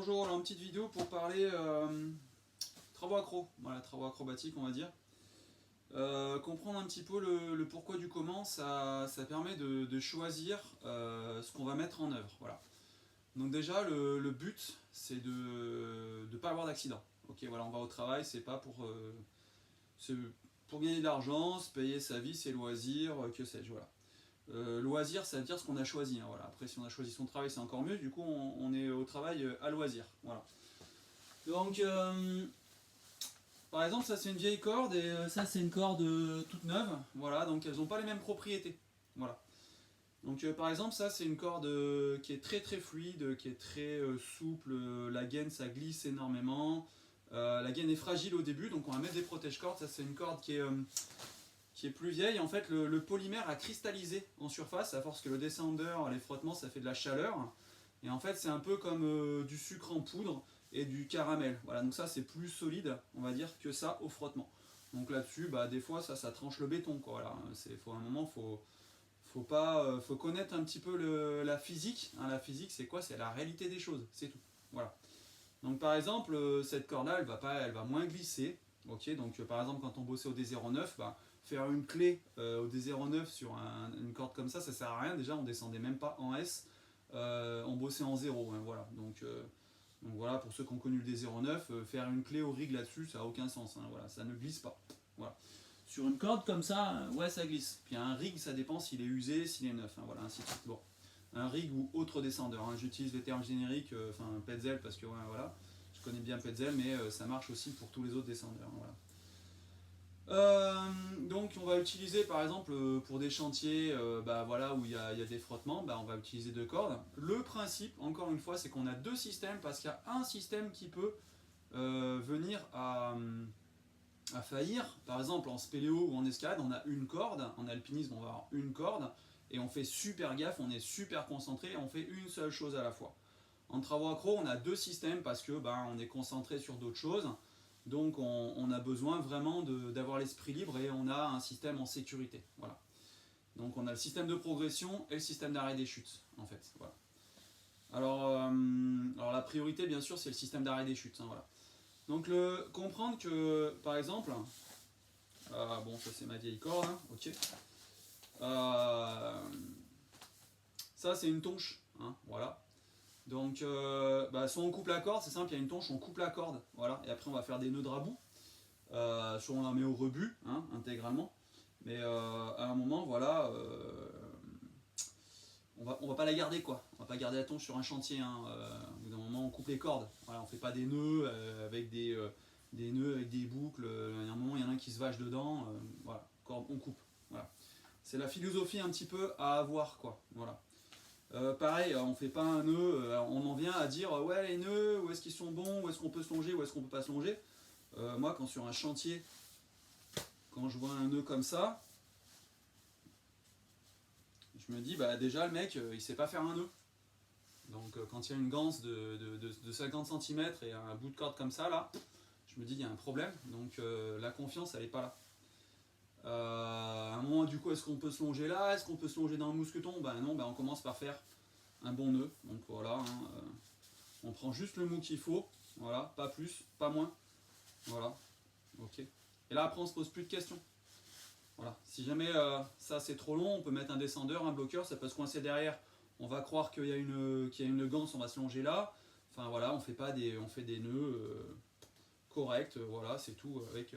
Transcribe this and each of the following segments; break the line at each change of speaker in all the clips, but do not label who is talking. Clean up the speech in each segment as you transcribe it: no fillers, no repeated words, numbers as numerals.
Bonjour, alors une petite vidéo pour parler travaux accro, voilà, travaux acrobatiques on va dire. Comprendre un petit peu le pourquoi du comment, ça permet de choisir ce qu'on va mettre en œuvre. Voilà. Donc déjà le but c'est de ne pas avoir d'accident. Ok, voilà, on va au travail, c'est pas c'est pour gagner de l'argent, se payer sa vie, ses loisirs, que sais-je, voilà. Loisir, ça veut dire ce qu'on a choisi. Hein, voilà. Après, si on a choisi son travail, c'est encore mieux. Du coup, on est au travail à loisir. Voilà. Donc, par exemple, ça c'est une vieille corde et ça c'est une corde toute neuve. Voilà, donc elles n'ont pas les mêmes propriétés. Voilà. Donc, par exemple, ça c'est une corde qui est très très fluide, qui est très souple. La gaine, ça glisse énormément. La gaine est fragile au début, donc on va mettre des protège-cordes. Ça c'est une corde qui est plus vieille. En fait, le polymère a cristallisé en surface, à force que le descender, les frottements, ça fait de la chaleur. Et en fait, c'est un peu comme du sucre en poudre et du caramel. Voilà, donc ça, c'est plus solide, on va dire, que ça au frottement. Donc là-dessus, bah, des fois, ça tranche le béton, quoi. Voilà, faut un moment, faut connaître un petit peu la physique. Hein, la physique, c'est quoi? C'est la réalité des choses, c'est tout. Voilà. Donc par exemple, cette corde-là, elle va moins glisser. Ok, donc par exemple, quand on bossait au D09, bah, faire une clé au D09 sur une corde comme ça sert à rien. Déjà, on descendait même pas en S, on bossait en 0. Hein, voilà. Donc voilà, pour ceux qui ont connu le D09, faire une clé au rig là-dessus, ça n'a aucun sens. Hein, voilà, ça ne glisse pas. Voilà. Sur une corde comme ça, ouais, ça glisse. Puis un rig, ça dépend s'il est usé, s'il est neuf. Hein, voilà, ainsi de suite. Bon. Un rig ou autre descendeur. Hein. J'utilise les termes génériques, enfin Petzl parce que ouais, voilà, je connais bien Petzl, mais ça marche aussi pour tous les autres descendeurs. Hein, voilà. Donc on va utiliser par exemple pour des chantiers bah, voilà, où il y a des frottements, bah, on va utiliser deux cordes. Le principe, encore une fois, c'est qu'on a deux systèmes parce qu'il y a un système qui peut venir à faillir. Par exemple en spéléo ou en escalade, on a une corde, en alpinisme on va avoir une corde, et on fait super gaffe, on est super concentré, on fait une seule chose à la fois. En travaux accro, on a deux systèmes parce que bah, on est concentré sur d'autres choses. Donc on a besoin vraiment d'avoir l'esprit libre et on a un système en sécurité. Voilà. Donc on a le système de progression et le système d'arrêt des chutes, en fait. Voilà. Alors la priorité, bien sûr, c'est le système d'arrêt des chutes. Hein, voilà. Donc comprendre que, par exemple, bon, ça c'est ma vieille corde, hein, ok. Ça c'est une tonche, hein, voilà. Donc, bah, soit on coupe la corde, c'est simple, il y a une tonche, on coupe la corde, voilà, et après on va faire des nœuds de rabout, soit on la met au rebut, hein, intégralement, mais à un moment, voilà, on va pas la garder, quoi, on va pas garder la tonche sur un chantier, hein, au bout d'un moment on coupe les cordes, voilà, on fait pas des nœuds avec des nœuds avec des boucles, il y a un moment il y en a un qui se vache dedans, voilà, corde, on coupe, voilà. C'est la philosophie un petit peu à avoir, quoi, voilà. Pareil, on fait pas un nœud, on en vient à dire ouais les nœuds, où est-ce qu'ils sont bons, où est-ce qu'on peut se longer, où est-ce qu'on peut pas se longer. Moi quand sur un chantier, quand je vois un nœud comme ça, je me dis bah déjà le mec il sait pas faire un nœud. Donc quand il y a une ganse de 50 cm et un bout de corde comme ça là, je me dis il y a un problème, donc la confiance elle est pas là. À un moment du coup est-ce qu'on peut se longer là, est-ce qu'on peut se longer dans le mousqueton? Ben non, ben on commence par faire un bon nœud, donc voilà, hein, on prend juste le mou qu'il faut, voilà, pas plus, pas moins, voilà, ok. Et là après on se pose plus de questions, voilà. Si jamais ça c'est trop long, on peut mettre un descendeur, un bloqueur, ça peut se coincer derrière, on va croire qu'il y a une ganse, on va se longer là, enfin voilà, on fait des nœuds corrects, voilà, c'est tout, avec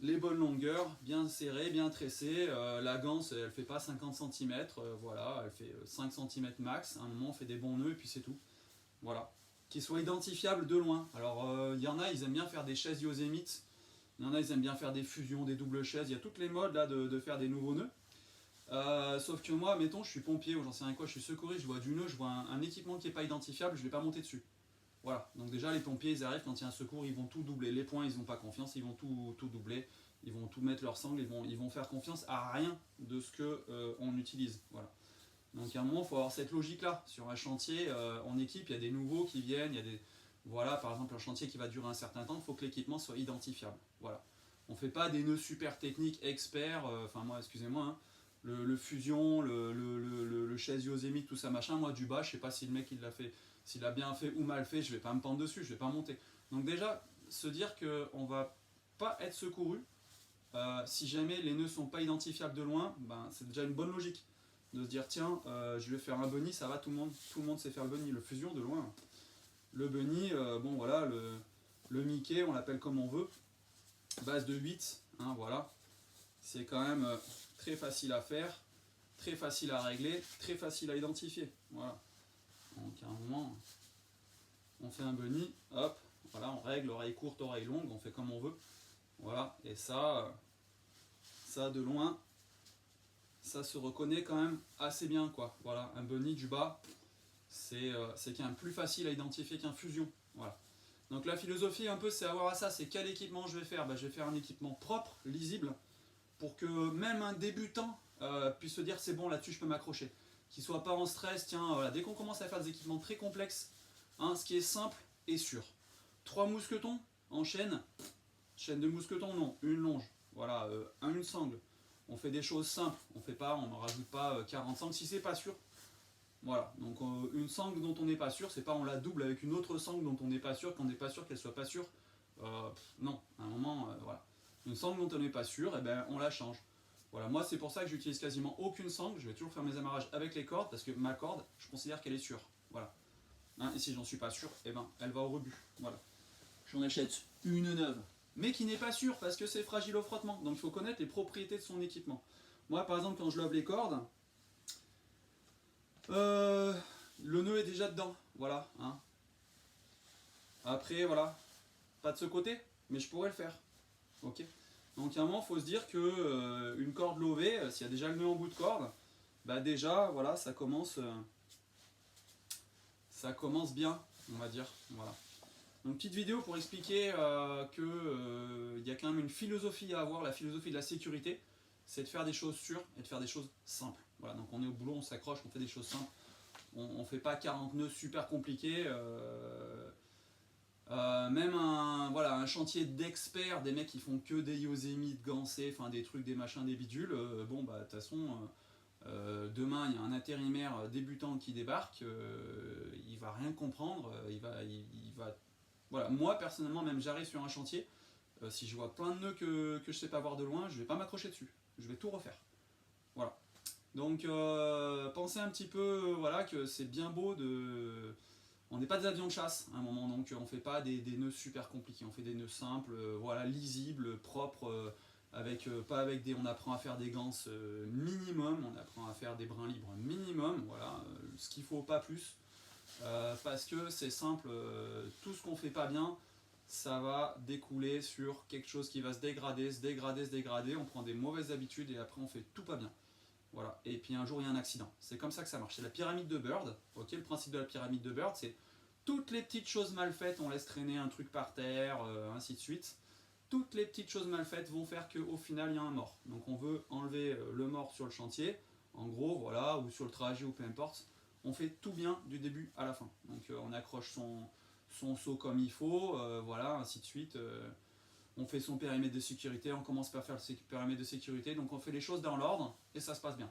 les bonnes longueurs, bien serrées, bien tressées, la ganse elle fait pas 50 cm, voilà, elle fait 5 cm max, à un moment on fait des bons nœuds et puis c'est tout. Voilà. Qui soit identifiable de loin. Alors il y en a, ils aiment bien faire des chaises Yosemite, il y en a, ils aiment bien faire des fusions, des doubles chaises, il y a toutes les modes là de faire des nouveaux nœuds. Sauf que moi, mettons, je suis pompier ou j'en sais rien quoi, je suis secouriste, je vois du nœud, je vois un équipement qui n'est pas identifiable, je ne vais pas monter dessus. Voilà, donc déjà les pompiers ils arrivent quand il y a un secours, ils vont tout doubler, les points ils n'ont pas confiance, ils vont tout doubler, ils vont tout mettre leur sangle, ils vont faire confiance à rien de ce qu'on utilise. Voilà. Donc à un moment il faut avoir cette logique là, sur un chantier en équipe, il y a des nouveaux qui viennent, il y a des. Voilà, par exemple un chantier qui va durer un certain temps, il faut que l'équipement soit identifiable. Voilà. On ne fait pas des nœuds super techniques, experts, enfin moi excusez-moi, hein, le fusion, le chaise Yosemite, tout ça machin. Moi du bas, je sais pas si le mec il l'a fait, s'il a bien fait ou mal fait, je vais pas me pendre dessus, je vais pas monter. Donc déjà, se dire qu'on va pas être secouru, si jamais les nœuds sont pas identifiables de loin, ben, c'est déjà une bonne logique. De se dire tiens, je vais faire un bunny, ça va, tout le monde sait faire le bunny, le fusion de loin. Le bunny, bon voilà, le Mickey, on l'appelle comme on veut, base de 8, hein, voilà. C'est quand même très facile à faire, très facile à régler, très facile à identifier. Voilà. Donc à un moment, on fait un bunny, hop, voilà, on règle oreille courte, oreille longue, on fait comme on veut. Voilà, et ça de loin, ça se reconnaît quand même assez bien, quoi. Voilà, un bunny du bas, c'est quand même plus facile à identifier qu'un fusion. Voilà. Donc la philosophie un peu c'est avoir à ça, c'est quel équipement je vais faire. Je vais faire un équipement propre, lisible, pour que même un débutant puisse se dire c'est bon, là-dessus je peux m'accrocher. Qu'il soit pas en stress, tiens, voilà, dès qu'on commence à faire des équipements très complexes, hein, ce qui est simple et sûr. 3 mousquetons en chaîne, chaîne de mousquetons non, une longe, voilà, une sangle. On fait des choses simples, on ne rajoute pas 40 sangles si c'est pas sûr. Voilà, donc une sangle dont on n'est pas sûr, c'est pas on la double avec une autre sangle dont on n'est pas sûr, qu'on n'est pas sûr qu'elle soit pas sûre. Non, à un moment, voilà. Une sangle dont on n'est pas sûr, eh ben, on la change. Voilà, moi c'est pour ça que j'utilise quasiment aucune sangle, je vais toujours faire mes amarrages avec les cordes, parce que ma corde, je considère qu'elle est sûre. Voilà. Hein, et si j'en suis pas sûr, eh ben, elle va au rebut. Voilà. J'en achète une neuve, mais qui n'est pas sûre, parce que c'est fragile au frottement. Donc il faut connaître les propriétés de son équipement. Moi par exemple, quand je lave les cordes, le nœud est déjà dedans, voilà. Hein. Après, voilà, pas de ce côté, mais je pourrais le faire. Ok. Donc à un moment, il faut se dire que une corde lovée, s'il y a déjà le nœud en bout de corde, bah déjà, voilà, ça commence bien, on va dire. Voilà. Donc petite vidéo pour expliquer que y a quand même une philosophie à avoir, la philosophie de la sécurité, c'est de faire des choses sûres et de faire des choses simples. Voilà, donc on est au boulot, on s'accroche, on fait des choses simples. On ne fait pas 40 nœuds super compliqués. Même un chantier d'experts, des mecs qui font que des Yosemite, Gansé, enfin des trucs, des machins, des bidules. Bon, bah de toute façon, demain il y a un intérimaire débutant qui débarque, il va rien comprendre. Voilà. Moi personnellement, même j'arrive sur un chantier, si je vois plein de nœuds que je sais pas voir de loin, je vais pas m'accrocher dessus. Je vais tout refaire. Voilà. Donc pensez un petit peu voilà, que c'est bien beau de... On n'est pas des avions de chasse à un moment, donc on ne fait pas des nœuds super compliqués, on fait des nœuds simples, voilà, lisibles, propres, pas avec des... On apprend à faire des ganses minimum, on apprend à faire des brins libres minimum, voilà, ce qu'il faut, pas plus. Parce que c'est simple, tout ce qu'on ne fait pas bien, ça va découler sur quelque chose qui va se dégrader, on prend des mauvaises habitudes et après on fait tout pas bien. Voilà. Et puis un jour il y a un accident. C'est comme ça que ça marche. C'est la pyramide de Bird. Ok, le principe de la pyramide de Bird, c'est toutes les petites choses mal faites, on laisse traîner un truc par terre, ainsi de suite. Toutes les petites choses mal faites vont faire qu'au final il y a un mort. Donc on veut enlever le mort sur le chantier, en gros, voilà, ou sur le trajet ou peu importe. On fait tout bien du début à la fin. Donc on accroche son seau comme il faut, voilà, ainsi de suite. On fait son périmètre de sécurité, on commence par faire le périmètre de sécurité, donc on fait les choses dans l'ordre et ça se passe bien.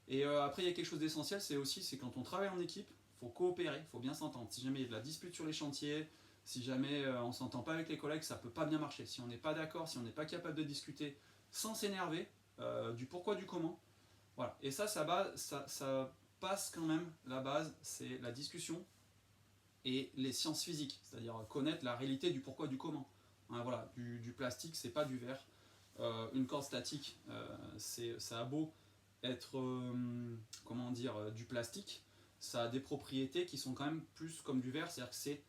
Et après il y a quelque chose d'essentiel, c'est quand on travaille en équipe, il faut coopérer, il faut bien s'entendre. Si jamais il y a de la dispute sur les chantiers, si jamais on ne s'entend pas avec les collègues, ça ne peut pas bien marcher. Si on n'est pas d'accord, si on n'est pas capable de discuter sans s'énerver, du pourquoi, du comment, voilà. Et ça passe quand même, la base, c'est la discussion et les sciences physiques, c'est-à-dire connaître la réalité du pourquoi, du comment. Hein, voilà, du plastique, c'est pas du verre. Une corde statique, ça a beau être, comment dire, du plastique, ça a des propriétés qui sont quand même plus comme du verre, c'est-à-dire que c'est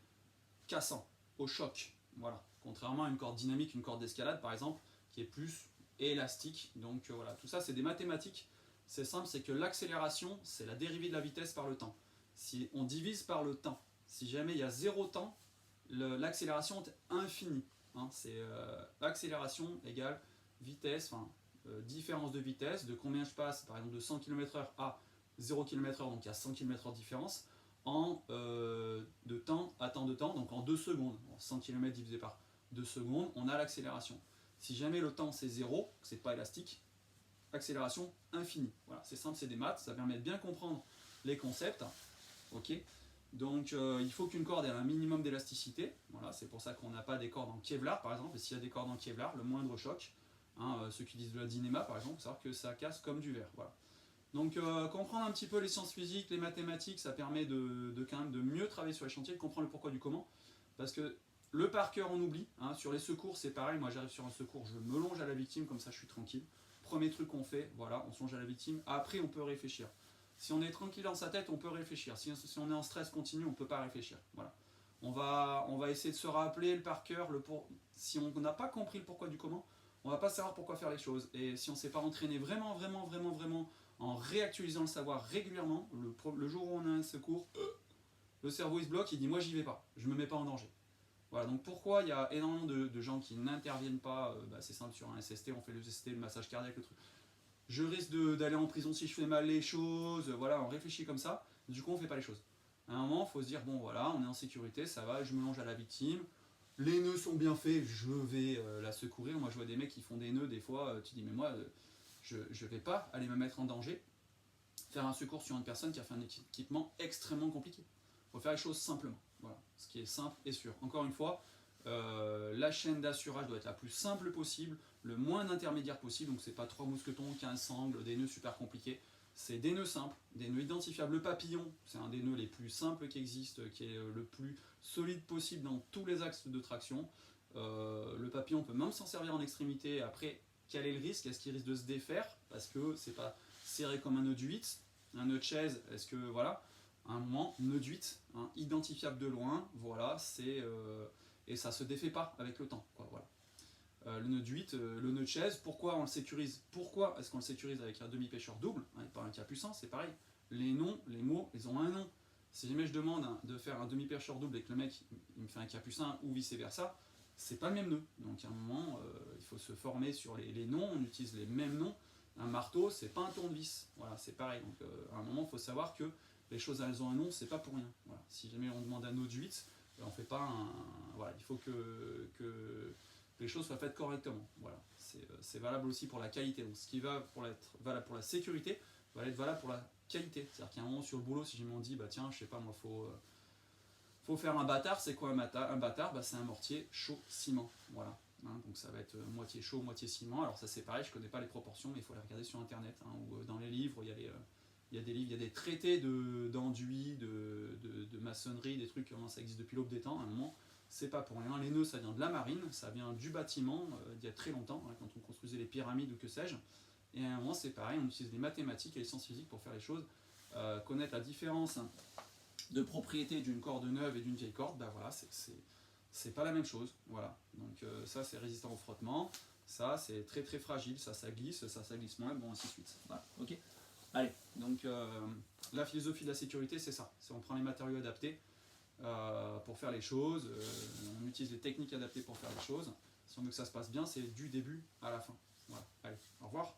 cassant, au choc. Voilà. Contrairement à une corde dynamique, une corde d'escalade par exemple, qui est plus élastique. Donc voilà, tout ça c'est des mathématiques. C'est simple, c'est que l'accélération, c'est la dérivée de la vitesse par le temps. Si on divise par le temps, si jamais il y a 0 temps, l'accélération est infinie. Hein, c'est accélération égale vitesse, différence de vitesse, de combien je passe, par exemple de 100 km/h à 0 km/h, donc il y a 100 km/h de différence, de temps à temps de temps, donc en 2 secondes. 100 km divisé par 2 secondes, on a l'accélération. Si jamais le temps c'est 0, que c'est pas élastique, accélération infinie. Voilà, c'est simple, c'est des maths, ça permet de bien comprendre les concepts. Ok. Donc il faut qu'une corde ait un minimum d'élasticité. Voilà, c'est pour ça qu'on n'a pas des cordes en Kevlar par exemple. Et s'il y a des cordes en Kevlar, le moindre choc, hein, ceux qui disent de la Dynéma par exemple, il faut savoir que ça casse comme du verre. Voilà. Donc comprendre un petit peu les sciences physiques, les mathématiques, ça permet quand même de mieux travailler sur les chantiers, de comprendre le pourquoi du comment. Parce que le par cœur on oublie. Hein, sur les secours c'est pareil, moi j'arrive sur un secours, je me longe à la victime, comme ça je suis tranquille. Premier truc qu'on fait, voilà, on se longe à la victime. Après on peut réfléchir. Si on est tranquille dans sa tête, on peut réfléchir. Si on est en stress continu, on ne peut pas réfléchir. Voilà. On va essayer de se rappeler le par cœur. Si on n'a pas compris le pourquoi du comment, on ne va pas savoir pourquoi faire les choses. Et si on ne s'est pas entraîné vraiment en réactualisant le savoir régulièrement, le jour où on a un secours, le cerveau il se bloque, il dit moi j'y vais pas, je ne me mets pas en danger. Voilà, donc pourquoi il y a énormément de gens qui n'interviennent pas, c'est simple, sur un SST, on fait le SST, le massage cardiaque, le truc. Je risque d'aller en prison si je fais mal les choses, voilà, on réfléchit comme ça, du coup on fait pas les choses. À un moment, il faut se dire, bon voilà, on est en sécurité, ça va, je me longe à la victime, les nœuds sont bien faits, je vais la secourir. Moi je vois des mecs qui font des nœuds, des fois, tu dis, mais moi, je ne vais pas aller me mettre en danger, faire un secours sur une personne qui a fait un équipement extrêmement compliqué. Il faut faire les choses simplement, voilà, ce qui est simple et sûr. Encore une fois, la chaîne d'assurage doit être la plus simple possible, le moins d'intermédiaires possible, donc c'est pas 3 mousquetons, 15 sangles, des nœuds super compliqués, c'est des nœuds simples, des nœuds identifiables. Le papillon, c'est un des nœuds les plus simples qui existent, qui est le plus solide possible dans tous les axes de traction. Le papillon, on peut même s'en servir en extrémité. Après, quel est le risque? Est-ce qu'il risque de se défaire parce que c'est pas serré comme un nœud de 8, un nœud de chaise? Est-ce que voilà, à un moment, nœud de 8, hein, identifiable de loin, voilà, et ça se défait pas avec le temps, quoi, voilà. Le nœud de 8, le nœud de chaise, pourquoi on le sécurise? Pourquoi est-ce qu'on le sécurise avec un demi-pêcheur double, hein, et pas un capucin? C'est pareil. Les noms, les mots, ils ont un nom. Si jamais je demande de faire un demi-pêcheur double et que le mec il me fait un capucin ou vice-versa, c'est pas le même nœud. Donc à un moment, il faut se former sur les noms, on utilise les mêmes noms. Un marteau, c'est pas un tournevis. Voilà, c'est pareil. Donc à un moment, il faut savoir que les choses elles ont un nom, c'est pas pour rien. Voilà. Si jamais on demande un nœud de 8, on fait pas un. Voilà, il faut que les choses soient faites correctement. Voilà. C'est valable aussi pour la qualité. Donc ce qui va pour être valable pour la sécurité va être valable pour la qualité. C'est-à-dire qu'à un moment sur le boulot, si jamais on dit bah tiens, je sais pas moi, faut faire un bâtard, c'est quoi un bâtard? Bah, c'est un mortier chaud ciment. Voilà. Hein, donc ça va être moitié chaud, moitié ciment. Alors ça c'est pareil, je connais pas les proportions, mais il faut les regarder sur internet, hein, ou dans les livres, il y a des livres, il y a des traités d'enduit, de maçonnerie, des trucs, ça existe depuis l'aube des temps. À un moment, c'est pas pour rien. Les nœuds, ça vient de la marine, ça vient du bâtiment, il y a très longtemps, hein, quand on construisait les pyramides ou que sais-je. Et à un moment, c'est pareil, on utilise les mathématiques et les sciences physiques pour faire les choses. Connaître la différence de propriété d'une corde neuve et d'une vieille corde, bah voilà, c'est pas la même chose. Voilà. Donc ça, c'est résistant au frottement. Ça, c'est très très fragile. Ça glisse, ça glisse moins, bon, ainsi de suite. Voilà. Ok. Allez, donc la philosophie de la sécurité, c'est ça. C'est on prend les matériaux adaptés pour faire les choses, on utilise les techniques adaptées pour faire les choses. Si on veut que ça se passe bien, c'est du début à la fin. Voilà, allez, au revoir.